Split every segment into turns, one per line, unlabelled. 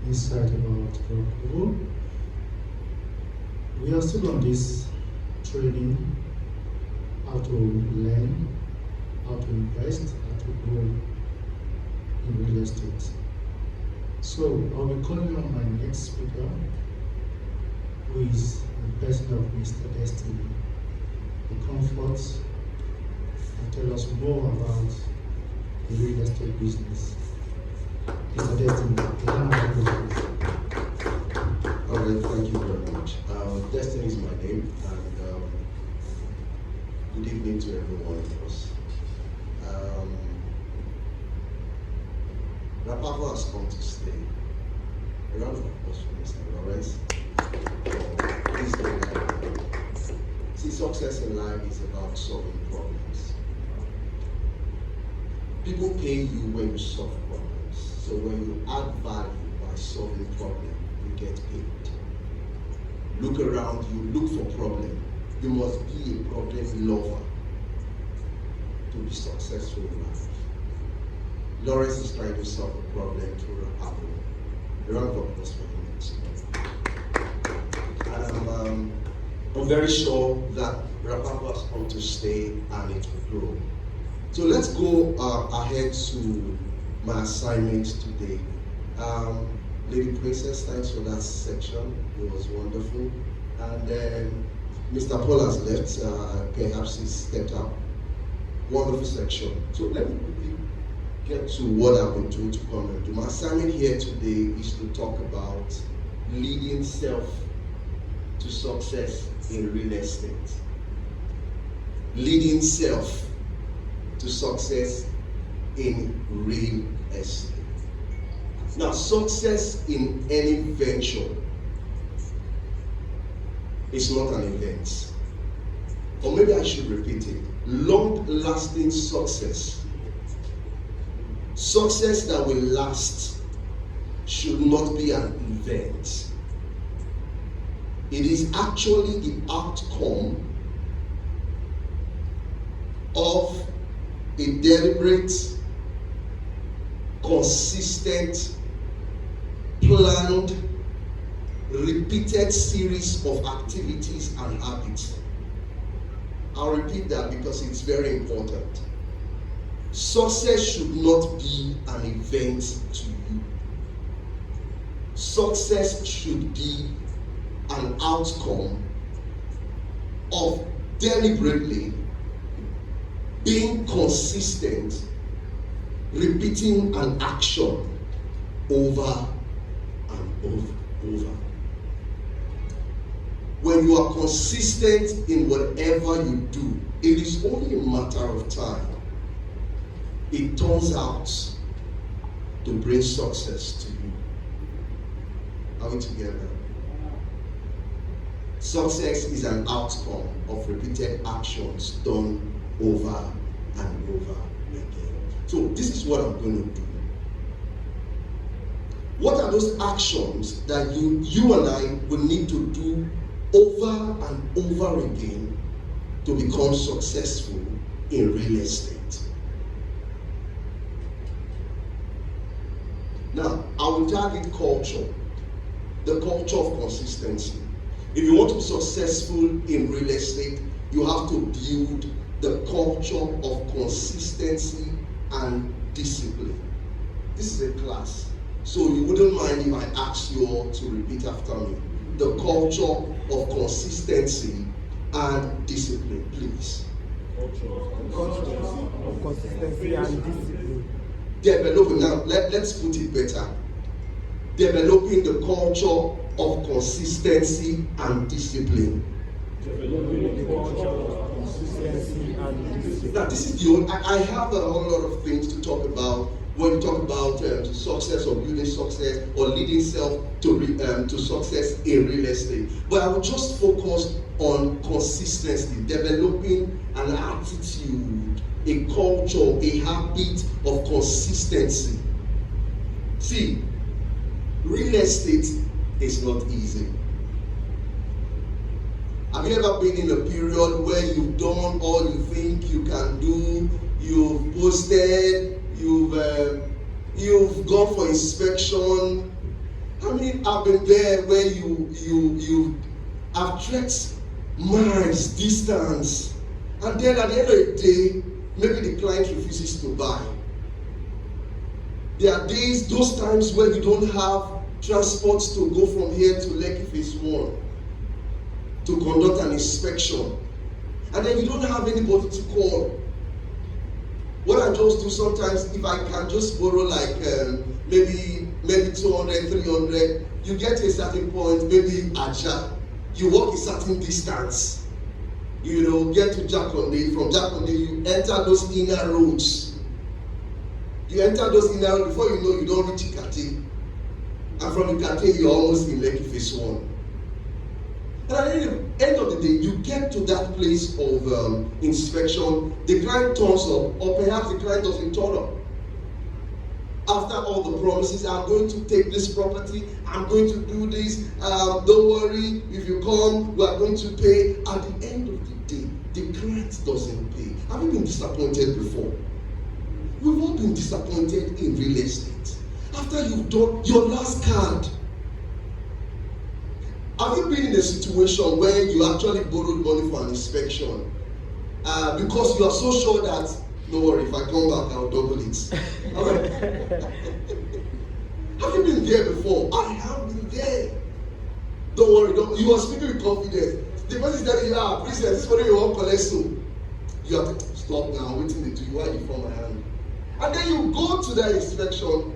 insight about Rapavo. We are still on this training, how to learn, how to invest, how to grow in real estate. So I'll be calling on my next speaker, who is the person of Mr. Destiny, to comfort and tell us more about the real estate business. Mr. Destiny,
all right, thank you very much. Destiny is my name, and good evening to everyone else. Rapavo has come to stay. A round of applause for Mr. Lawrence. Please don't lie. See, success in life is about solving problems. People pay you when you solve problems. So when you add value by solving problems, you get paid. Look around you, look for problem. You must be a problem lover to be successful in life. Lawrence is trying to solve a problem through Rapavo. A round of applause for him. And I'm very sure that Rapavo has come to stay and it will grow. So let's go ahead to my assignment today. Lady Princess, thanks for that section. It was wonderful. And then Mr. Paul has left. Perhaps he stepped out. Wonderful section. So let me quickly get to what I've been told to come and do. My assignment here today is to talk about leading self to success in real estate. Leading self to success in real estate. Now, success in any venture is not an event. Or maybe I should repeat it. Long-lasting success, success that will last, should not be an event. It is actually the outcome of a deliberate, consistent, planned, repeated series of activities and habits. I'll repeat that because it's very important. Success should not be an event to you. Success should be an outcome of deliberately being consistent, repeating an action over and over. When you are consistent in whatever you do, it is only a matter of time. It turns out to bring success to you. Are we together? Success is an outcome of repeated actions done over and over again. So this is what I'm going to do. What are those actions that you and I will need to do over and over again to become successful in real estate? Now, I will target culture, the culture of consistency. If you want to be successful in real estate, you have to build the culture of consistency and discipline. This is a class, so you wouldn't mind if I asked you all to repeat after me. The culture of consistency and discipline, please.
Culture of consistency and discipline.
Developing, now let's put it better. Developing the culture of consistency and discipline.
Developing the culture of consistency and discipline.
Now this is the only, I have a whole lot of things to talk about when you talk about success or building success or leading self to success in real estate. But I will just focus on consistency, developing an attitude, a culture, a habit of consistency. See, real estate is not easy. Have you ever been in a period where you've done all you think you can do, you've posted, you've gone for inspection, I mean, I've been there where you have trekked miles distance, and then at the end of the day, maybe the client refuses to buy. There are days, those times where you don't have transport to go from here to Lekki Phase 1 to conduct an inspection, and then you don't have anybody to call. What I just do sometimes, if I can just borrow like maybe 200, 300, you get to a certain point, maybe Aja, you walk a certain distance, get to Jakonde, from Jakonde you enter those inner roads. You enter those inner roads, before you know, you don't reach Ikate. And from Ikate, you're almost in Lekki Phase 1. And at the end of the day, you get to that place of inspection, the client turns up, or perhaps the client doesn't turn up. After all the promises, I'm going to take this property, I'm going to do this, don't worry, if you come, we are going to pay. At the end of the day, the client doesn't pay. Have you been disappointed before? We've all been disappointed in real estate. After you've done your last card, have you been in a situation where you actually borrowed money for an inspection because you are so sure that, don't worry, if I come back, I'll double it? Have you been there before? I have been there. Don't worry, you are speaking with confidence. The person is telling you, please, this is what you want to collect soon. You have to stop now, I'm waiting to you while you form my hand. And then you go to that inspection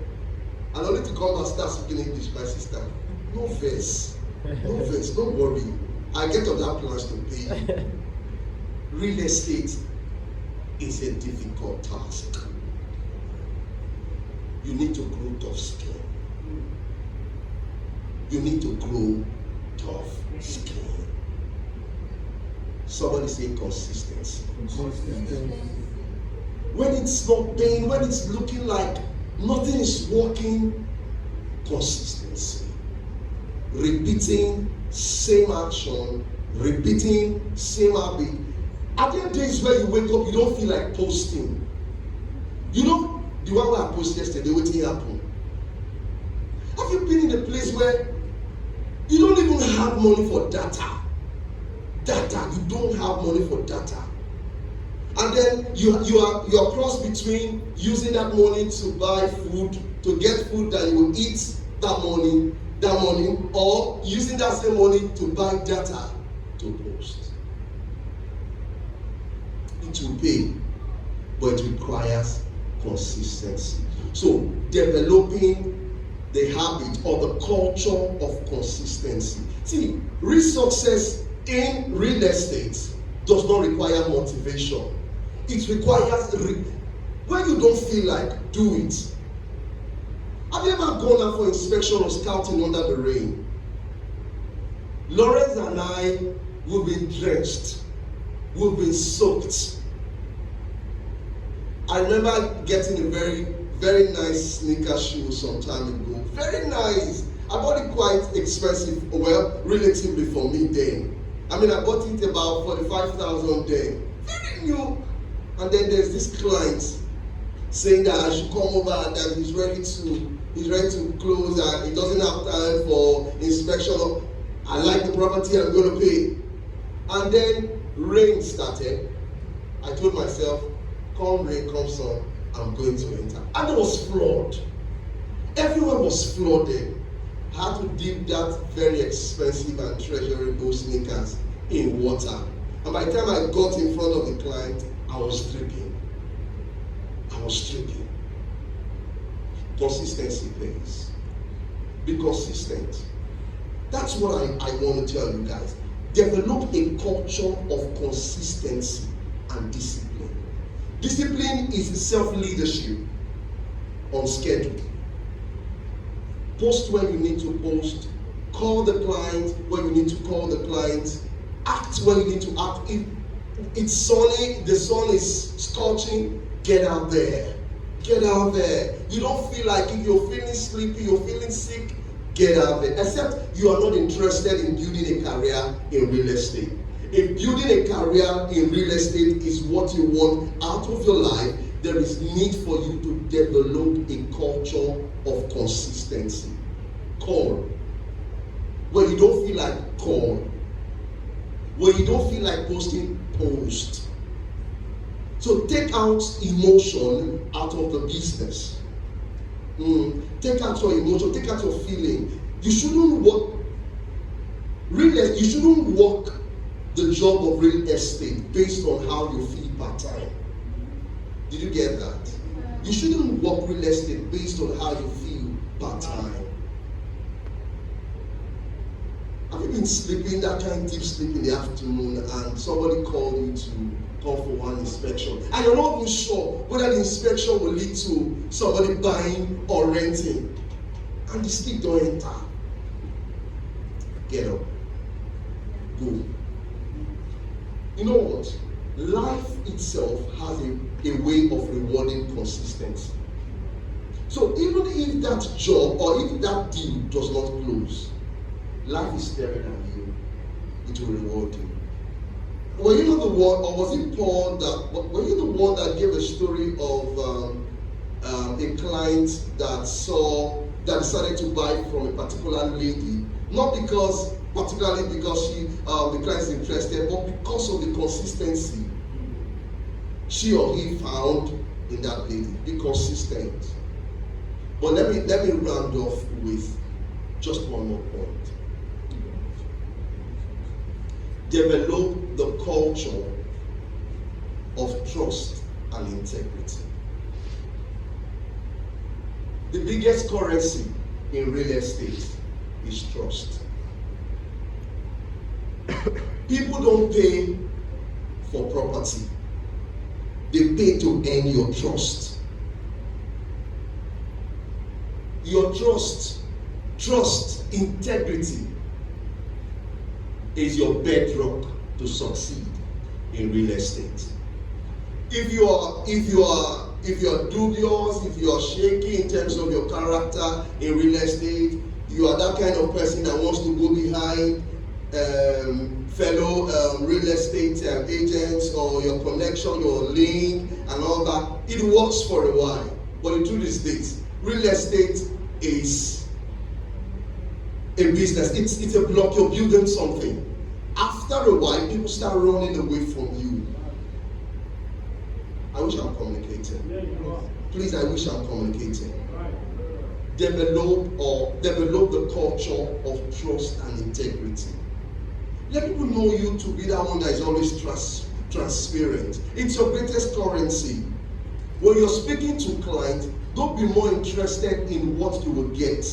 and only to come and start speaking English, my sister. No verse. No verse, don't worry. I get on that plans to pay you. Real estate is a difficult task. You need to grow tough skin. You need to grow tough skin. Somebody say consistency. When it's not paying, when it's looking like nothing is working, consistency. Repeating same action, repeating same habit. Are there days where you wake up, you don't feel like posting? The one where I posted yesterday, what happened? Have you been in a place where you don't even have money for data? You don't have money for data. And then you are crossed between using that money to buy food, to get food that you will eat that morning, or using that same money to buy data to post. It will pay, but it requires consistency. So developing the habit or the culture of consistency. See, real success in real estate does not require motivation. It requires when you don't feel like, do it. Have you ever gone out for inspection or scouting under the rain? Lawrence and I, we've been drenched. We've been soaked. I remember getting a very, very nice sneaker shoe some time ago. Very nice. I bought it quite expensive, well, relatively for me then. I mean, I bought it about 45,000 then. Very new. And then there's this client saying that I should come over and that he's ready to close and he doesn't have time for inspection. I like the property, I'm going to pay. And then rain started. I told myself, come rain, come sun, I'm going to enter. And it was flooded. Everyone was flooded. I had to dip that very expensive and treasurable sneakers in water. And by the time I got in front of the client, I was dripping. Consistency pays. Be consistent. That's what I want to tell you guys. Develop a culture of consistency and discipline. Discipline is self-leadership on schedule. Post when you need to post. Call the client when you need to call the client. Act when you need to act. If it's sunny, the sun is scorching, get out there. Get out there. You don't feel like if you're feeling sleepy, you're feeling sick, get out there. Except you are not interested in building a career in real estate. If building a career in real estate is what you want out of your life, there is need for you to develop a culture of consistency. call. When you don't feel like call. When you don't feel like posting, post. So take out emotion out of the business. Take out your emotion, take out your feeling. You shouldn't work the job of real estate based on how you feel part-time. Did you get that? You shouldn't work real estate based on how you feel part-time. Have you been sleeping that kind of deep sleep in the afternoon and somebody called you to come for one inspection and you're not even sure whether the inspection will lead to somebody buying or renting, and the sleep don't enter? Get up. Go. You know what? Life itself has a way of rewarding consistency. So even if that job or if that deal does not close, life is staring at you. It will reward you. Were you not the one, or was it Paul were you the one that gave a story of a client that decided to buy from a particular lady, not particularly because the client is interested, but because of the consistency she or he found in that lady? Be consistent. But let me round off with just one more point. Develop the culture of trust and integrity. The biggest currency in real estate is trust. People don't pay for property. They pay to earn your trust. Your trust, integrity is your bedrock to succeed in real estate. If you are dubious, if you are shaky in terms of your character in real estate, you are that kind of person that wants to go behind fellow real estate agents, or your connection, your link and all that, it works for a while. But the truth is this: real estate is a business. It's a block. You're building something. After a while, people start running away from you. I wish I'm communicating. Please, I wish I'm communicating. Develop the culture of trust and integrity. Let people know you to be that one that is always transparent. It's your greatest currency. When you're speaking to clients, don't be more interested in what you will get